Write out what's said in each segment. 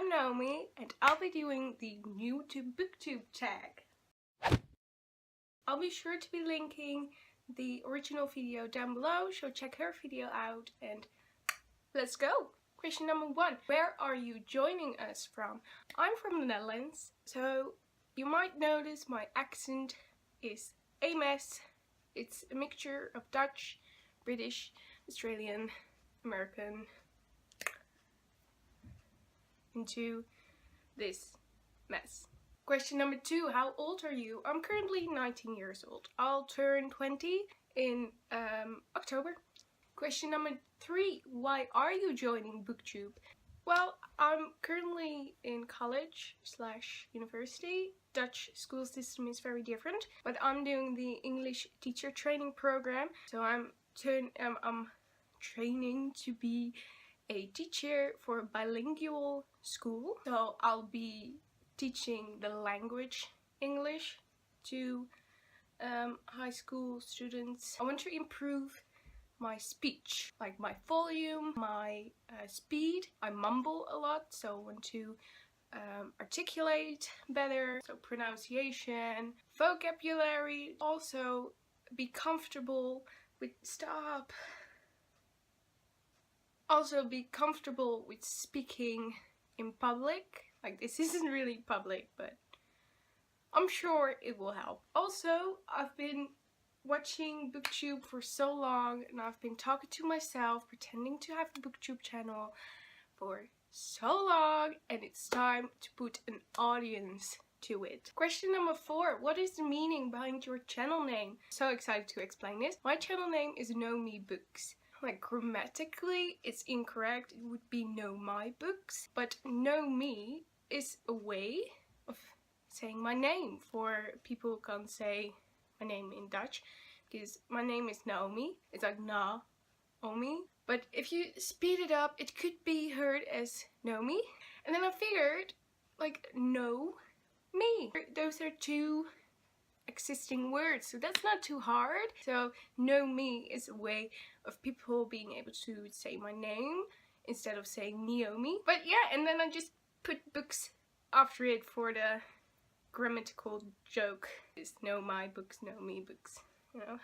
I'm Naomi and I'll be doing the new to Booktube tag. I'll be sure to be linking the original video down below, so check her video out and let's go! Question number 1. Where are you joining us from? I'm from the Netherlands, so you might notice my accent is a mess. It's a mixture of Dutch, British, Australian, American into this mess. Question number 2. How old are you? I'm currently 19 years old. I'll turn 20 in October. Question number 3. Why are you joining Booktube? Well, I'm currently in college/university. Dutch school system is very different, but I'm doing the English teacher training program. So I'm training to be a teacher for a bilingual school. So I'll be teaching the language English to high school students. I want to improve my speech, like my volume, my speed. I mumble a lot, so I want to articulate better, so pronunciation, vocabulary. Also be comfortable with speaking in public. Like, this isn't really public, but I'm sure it will help. Also, I've been watching Booktube for so long and I've been talking to myself, pretending to have a Booktube channel for so long, and it's time to put an audience to it. Question number 4. What is the meaning behind your channel name? So excited to explain this. My channel name is Know Me Books. Like, grammatically it's incorrect. It would be Know My Books, but Know Me is a way of saying my name. For people who can't say my name in Dutch, because my name is Naomi. It's like Naomi. But if you speed it up, it could be heard as Know Me. And then I figured, like, Know Me. Those are two existing words, so that's not too hard. So Know Me is a way of people being able to say my name instead of saying Naomi. But yeah, and then I just put books after it for the grammatical joke. Is Know My Books, Know Me Books, you know.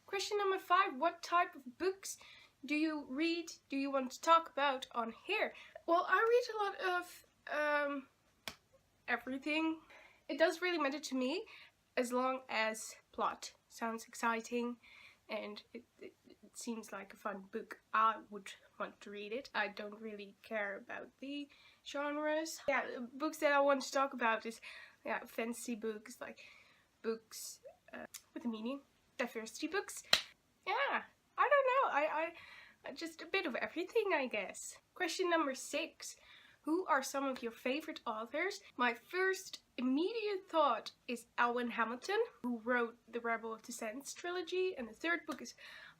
Question number 5. What type of books do you read? Do you want to talk about on here? Well, I read a lot of everything. It does really matter to me as long as plot sounds exciting and it seems like a fun book. I would want to read it. I don't really care about the genres. Yeah, books that I want to talk about is fantasy books, like books with a meaning, diversity books. Yeah, I don't know. I just a bit of everything, I guess. Question number 6. Who are some of your favorite authors? My first immediate thought is Elwin Hamilton, who wrote the Rebel of the Sands trilogy, and the 3rd book is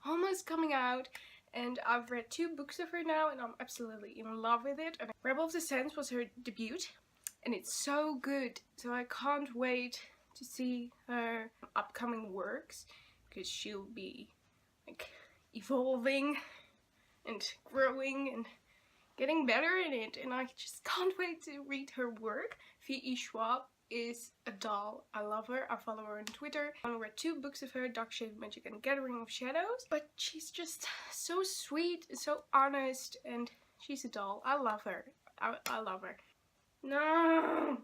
almost coming out, and I've read 2 books of her now and I'm absolutely in love with it. And Rebel of the Sands was her debut and it's so good, so I can't wait to see her upcoming works, because she'll be like evolving and growing and getting better in it, and I just can't wait to read her work. V.E. Schwab is a doll. I love her. I follow her on Twitter. I read 2 books of her, Dark Shade Magic and Gathering of Shadows, but she's just so sweet, so honest, and she's a doll. I love her. I love her. No!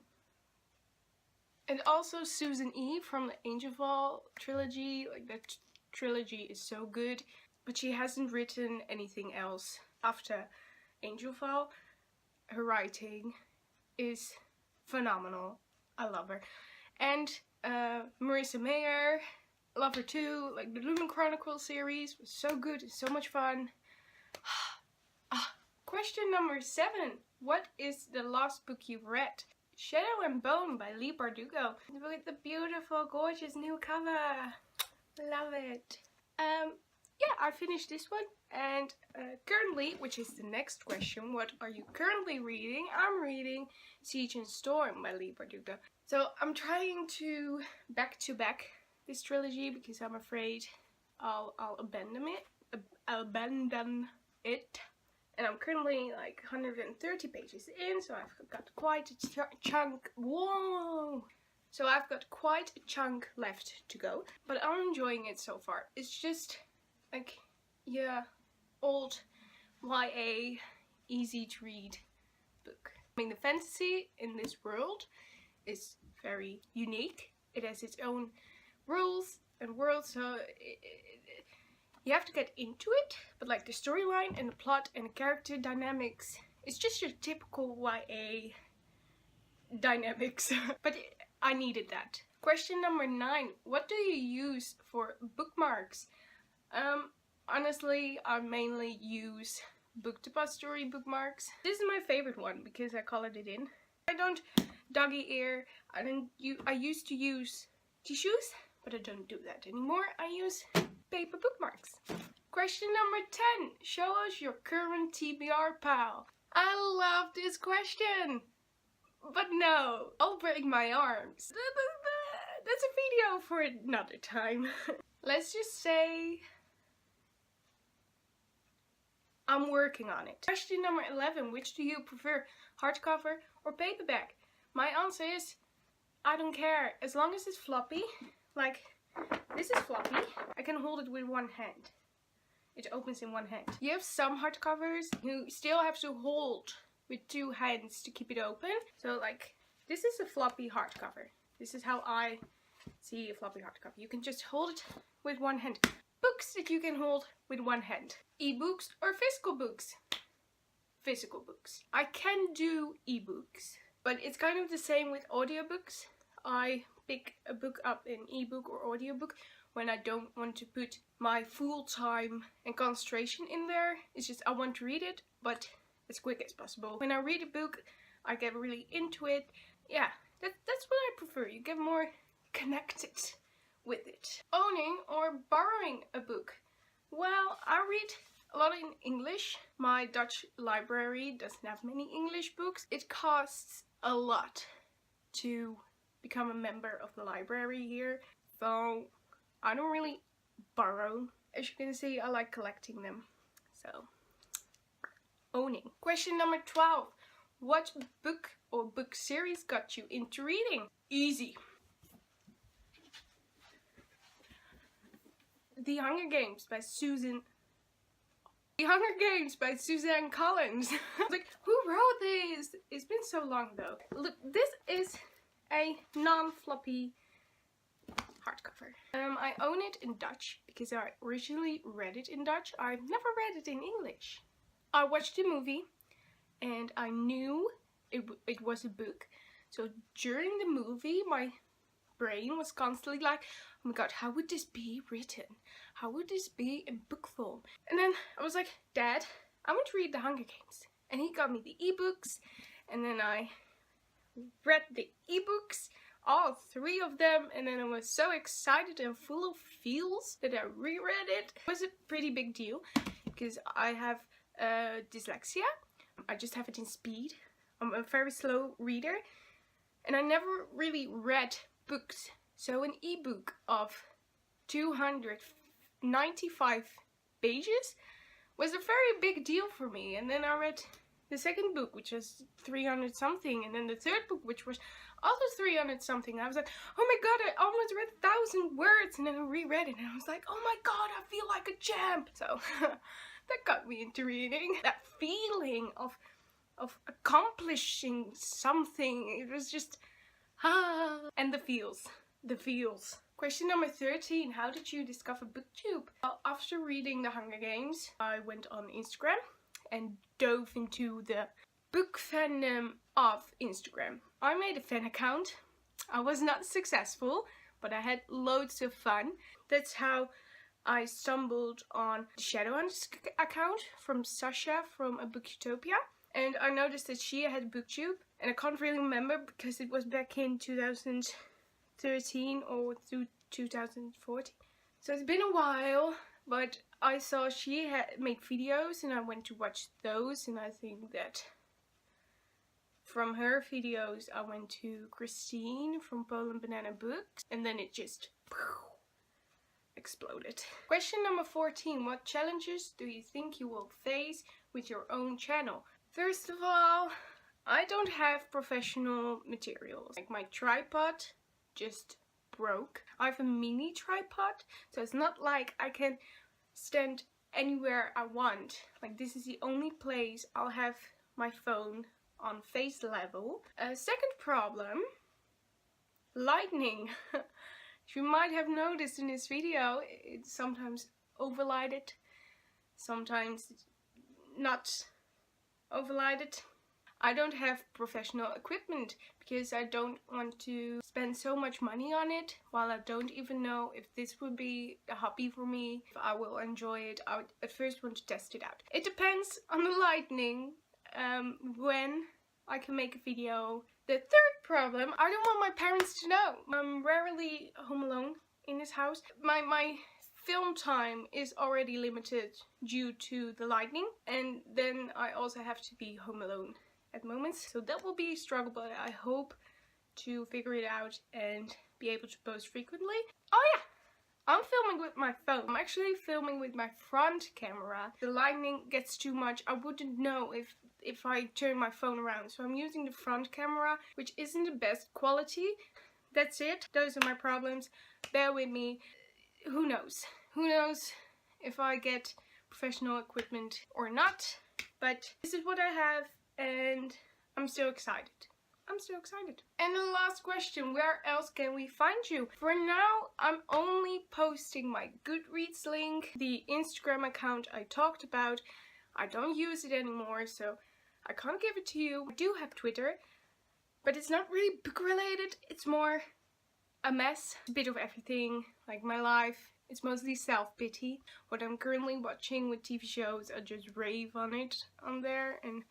And also Susan E. from the Angelfall trilogy. Like, that trilogy is so good, but she hasn't written anything else after Angelfall. Her writing is phenomenal. I love her. And Marissa Mayer, love her too. Like, the Lumen Chronicles series was so good, so much fun. Question number 7. What is the last book you've read? Shadow and Bone by Leigh Bardugo, with the beautiful, gorgeous new cover. Love it. Yeah, I finished this one, and currently, which is the next question, what are you currently reading? I'm reading Siege and Storm by Leigh Bardugo. So I'm trying to back-to-back this trilogy because I'm afraid I'll abandon it And I'm currently like 130 pages in, so I've got quite a chunk. Whoa! So I've got quite a chunk left to go, but I'm enjoying it so far. It's just like, yeah, old YA, easy to read book. I mean, the fantasy in this world is very unique. It has its own rules and world, so you have to get into it. But like the storyline and the plot and the character dynamics, it's just your typical YA dynamics. But I needed that. Question number 9. What do you use for bookmarks? Honestly, I mainly use Booktube bookmarks. This is my favorite one because I colored it in. I don't doggy ear. I used to use tissues, but I don't do that anymore. I use paper bookmarks. Question number 10. Show us your current TBR pal. I love this question. But no, I'll break my arms. That's a video for another time. Let's just say I'm working on it. Question number 11. Which do you prefer, hardcover or paperback? My answer is I don't care. As long as it's floppy. Like, this is floppy. I can hold it with one hand. It opens in one hand. You have some hardcovers who still have to hold with two hands to keep it open. So like, this is a floppy hardcover. This is how I see a floppy hardcover. You can just hold it with one hand. Books that you can hold with one hand. Ebooks or physical books? Physical books. I can do ebooks, but it's kind of the same with audiobooks. I pick a book up in ebook or audiobook when I don't want to put my full time and concentration in there. It's just I want to read it, but as quick as possible. When I read a book, I get really into it. Yeah, that's what I prefer. You get more connected with it. Owning or borrowing a book? Well, I read a lot in English. My Dutch library doesn't have many English books. It costs a lot to become a member of the library here, so I don't really borrow. As you can see, I like collecting them, so owning. Question number 12. What book or book series got you into reading? Easy. The Hunger Games by Suzanne. The Hunger Games by Suzanne Collins. Like, who wrote this? It's been so long though. Look, this is a non-floppy hardcover. I own it in Dutch because I originally read it in Dutch. I've never read it in English. I watched the movie and I knew it was a book. So during the movie, my brain was constantly like, oh my god, how would this be written? How would this be in book form? And then I was like, Dad, I want to read The Hunger Games. And he got me the ebooks, and then I read the ebooks, all 3 of them, and then I was so excited and full of feels that I reread it. It was a pretty big deal because I have dyslexia. I just have it in speed. I'm a very slow reader, and I never really read books. So an ebook of 295 pages was a very big deal for me. And then I read the second book, which was 300 something, and then the third book, which was also 300 something. I was like, oh my god, I almost read 1,000 words, and then I reread it and I was like, oh my god, I feel like a champ. So that got me into reading. That feeling of accomplishing something, it was just and the feels. Question number 13. How did you discover Booktube? Well, after reading The Hunger Games, I went on Instagram and dove into the book fandom of Instagram. I made a fan account. I was not successful, but I had loads of fun. That's how I stumbled on the Shadowhunters account from Sasha from A Booktopia. And I noticed that she had Booktube, and I can't really remember because it was back in 2013 or through 2014. So it's been a while, but I saw she had made videos and I went to watch those, and I think that from her videos I went to Christine from Poland Banana Books, and then it just exploded. Question number 14. What challenges do you think you will face with your own channel. First of all, I don't have professional materials. Like my tripod just broke. I have a mini tripod, so it's not like I can stand anywhere I want. Like this is the only place I'll have my phone on face level. Second problem, lighting. As you might have noticed in this video, it's sometimes overlighted, sometimes not overlighted. I don't have professional equipment because I don't want to spend so much money on it, while I don't even know if this would be a hobby for me, if I will enjoy it. I would at first want to test it out. It depends on the lighting, when I can make a video. The third problem, I don't want my parents to know. I'm rarely home alone in this house. My film time is already limited due to the lighting, and then I also have to be home alone at moments, so that will be a struggle, but I hope to figure it out and be able to post frequently. Oh yeah, I'm filming with my phone. I'm actually filming with my front camera. The lighting gets too much. I wouldn't know if I turn my phone around, so I'm using the front camera, which isn't the best quality. That's it. Those are my problems. Bear with me. Who knows? Who knows if I get professional equipment or not, but this is what I have. And I'm so excited. I'm so excited. And the last question, where else can we find you? For now, I'm only posting my Goodreads link, the Instagram account I talked about. I don't use it anymore, so I can't give it to you. I do have Twitter, but it's not really book related. It's more a mess. A bit of everything, like my life. It's mostly self-pity. What I'm currently watching with TV shows, I just rave on it on there, and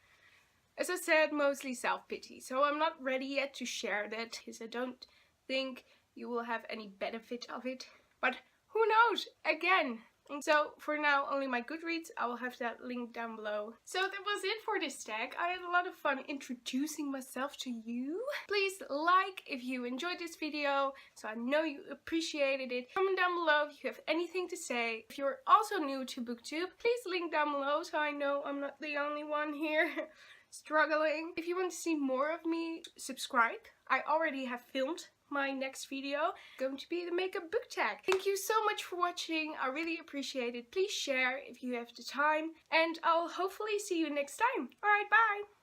as I said, mostly self-pity. So I'm not ready yet to share that because I don't think you will have any benefit of it. But who knows? Again. And so for now, only my Goodreads. I will have that link down below. So that was it for this tag. I had a lot of fun introducing myself to you. Please like if you enjoyed this video, so I know you appreciated it. Comment down below if you have anything to say. If you're also new to Booktube, please link down below so I know I'm not the only one here struggling. If you want to see more of me, subscribe. I already have filmed my next video. It's going to be the makeup book tag. Thank you so much for watching. I really appreciate it. Please share if you have the time, and I'll hopefully see you next time. Alright, bye!